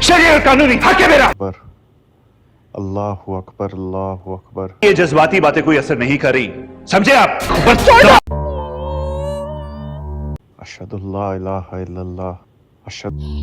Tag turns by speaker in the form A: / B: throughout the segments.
A: शरीयत और कानूनी हक है मेरा।
B: अकबर, अल्लाहु अकबर, अल्लाहु अकबर।
A: ये जज्बाती बातें कोई असर नहीं कर रही, समझे आप?
B: अशहदु अल्ला इलाहा इल्लल्लाह, अशहदु।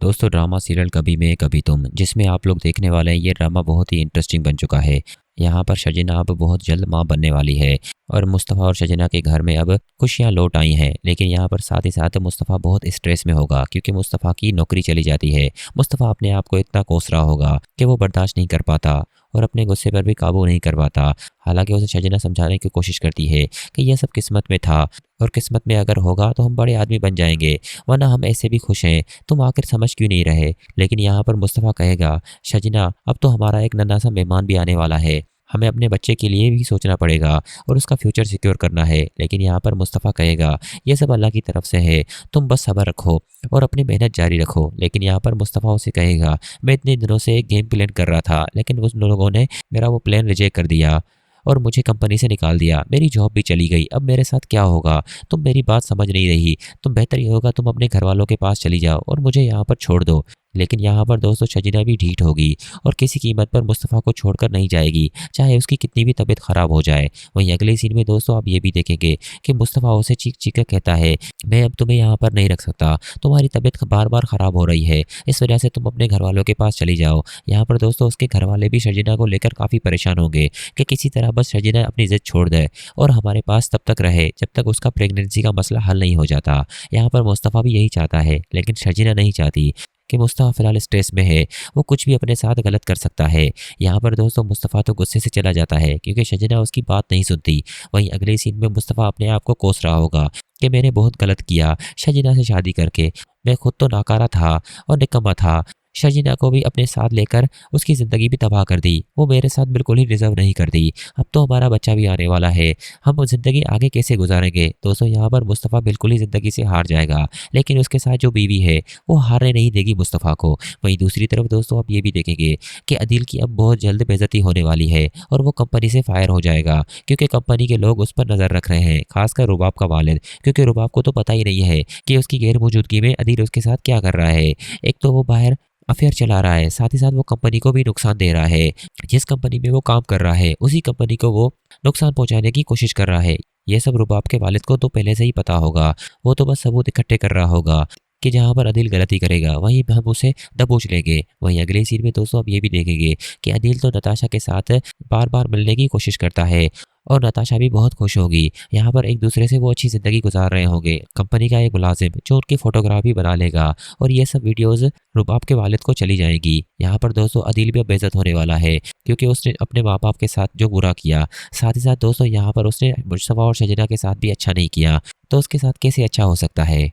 C: दोस्तों, ड्रामा सीरियल कभी मैं कभी तुम, जिसमें आप लोग देखने वाले हैं, ये ड्रामा बहुत ही इंटरेस्टिंग बन चुका है। यहाँ पर शजीना अब बहुत जल्द माँ बनने वाली है और मुस्तफ़ा और शजीना के घर में अब खुशियाँ लौट आई हैं। लेकिन यहाँ पर साथ ही साथ मुस्तफ़ा बहुत स्ट्रेस में होगा क्योंकि मुस्तफ़ा की नौकरी चली जाती है। मुस्तफ़ा अपने आप को इतना कोस रहा होगा कि वो बर्दाश्त नहीं कर पाता और अपने गुस्से पर भी काबू नहीं कर पाता। हालांकि उसे शजीना समझाने की कोशिश करती है कि यह सब किस्मत में था और किस्मत में अगर होगा तो हम बड़े आदमी बन जाएंगे, वरना हम ऐसे भी खुश हैं, तुम आखिर समझ क्यों नहीं रहे। लेकिन यहाँ पर मुस्तफ़ा कहेगा, शजीना अब तो हमारा एक नन्हा सा मेहमान भी आने वाला है, हमें अपने बच्चे के लिए भी सोचना पड़ेगा और उसका फ्यूचर सिक्योर करना है। लेकिन यहाँ पर मुस्तफ़ा कहेगा, यह सब अल्लाह की तरफ से है, तुम बस सब्र रखो और अपनी मेहनत जारी रखो। लेकिन यहाँ पर मुस्तफ़ा उसे कहेगा, मैं इतने दिनों से एक गेम प्लान कर रहा था, लेकिन उन लोगों ने मेरा वो प्लान रिजेक्ट कर दिया और मुझे कंपनी से निकाल दिया, मेरी जॉब भी चली गई, अब मेरे साथ क्या होगा? तुम मेरी बात समझ नहीं रही, तो बेहतर ये होगा तुम अपने घर वालों के पास चली जाओ और मुझे यहाँ पर छोड़ दो। लेकिन यहाँ पर दोस्तों शजीना भी ढीठ होगी और किसी कीमत पर मुस्तफ़ा को छोड़कर नहीं जाएगी, चाहे उसकी कितनी भी तबीयत ख़राब हो जाए। वहीं अगले सीन में दोस्तों आप ये भी देखेंगे कि मुस्तफ़ा उसे चीख चीख कर कहता है, मैं अब तुम्हें यहाँ पर नहीं रख सकता, तुम्हारी तबीयत बार बार ख़राब हो रही है, इस वजह से तुम अपने घर वालों के पास चली जाओ। यहाँ पर दोस्तों उसके घर वाले भी शजीना को लेकर काफ़ी परेशान होंगे कि किसी तरह बस शजीना अपनी ज़िद छोड़ दे और हमारे पास तब तक रहे जब तक उसका प्रेगनेंसी का मसला हल नहीं हो जाता। यहाँ पर मुस्तफ़ा भी यही चाहता है, लेकिन शजीना नहीं चाहती कि मुस्तफ़ा फ़िलहाल स्ट्रेस में है, वो कुछ भी अपने साथ गलत कर सकता है। यहाँ पर दोस्तों मुस्तफ़ा तो गुस्से से चला जाता है क्योंकि शजीना उसकी बात नहीं सुनती। वहीं अगले सीन में मुस्तफ़ा अपने आप को कोस रहा होगा कि मैंने बहुत गलत किया शजीना से शादी करके, मैं खुद तो नाकारा था और निकम्मा था, शजीना को भी अपने साथ लेकर उसकी ज़िंदगी भी तबाह कर दी, वो मेरे साथ बिल्कुल ही डिज़र्व नहीं करती। अब तो हमारा बच्चा भी आने वाला है, हम वो ज़िंदगी आगे कैसे गुजारेंगे? दोस्तों यहाँ पर मुस्तफ़ा बिल्कुल ही ज़िंदगी से हार जाएगा, लेकिन उसके साथ जो बीवी है वो हारने नहीं देगी मुस्तफ़ा को। वहीं दूसरी तरफ दोस्तों आप ये भी देखेंगे कि अदील की अब बहुत जल्द बेइज्जती होने वाली है और वो कंपनी से फायर हो जाएगा क्योंकि कंपनी के लोग उस पर नज़र रख रहे हैं, खासकर रुबाब का वालिद, क्योंकि रुबाब को तो पता ही नहीं है कि उसकी गैर मौजूदगी में अदील उसके साथ क्या कर रहा है। एक तो वो बाहर अफेयर चला रहा है, साथ ही साथ वो कंपनी को भी नुकसान दे रहा है, जिस कंपनी में वो काम कर रहा है उसी कंपनी को वो नुकसान पहुंचाने की कोशिश कर रहा है। ये सब रुबाब के वालिद को तो पहले से ही पता होगा, वो तो बस सबूत इकट्ठे कर रहा होगा कि जहाँ पर अदील गलती करेगा वहीं हम उसे दबोच लेंगे। वहीं अगले सीन में दोस्तों आप ये भी देखेंगे कि अदील तो नताशा के साथ बार बार मिलने की कोशिश करता है और नताशा भी बहुत खुश होगी। यहाँ पर एक दूसरे से वो अच्छी ज़िंदगी गुजार रहे होंगे। कंपनी का एक मुलाजिम जो उनकी फ़ोटोग्राफी बना लेगा और ये सब वीडियोज़ रुबाब के वालिद को चली जाएगी। यहाँ पर दोस्तों अदील भी अब बेइज्जत होने वाला है क्योंकि उसने अपने माँ बाप के साथ जो बुरा किया, साथ ही साथ दोस्तों यहाँ पर उसने मुस्तफ़ा और शजीना के साथ भी अच्छा नहीं किया, तो उसके साथ कैसे अच्छा हो सकता है।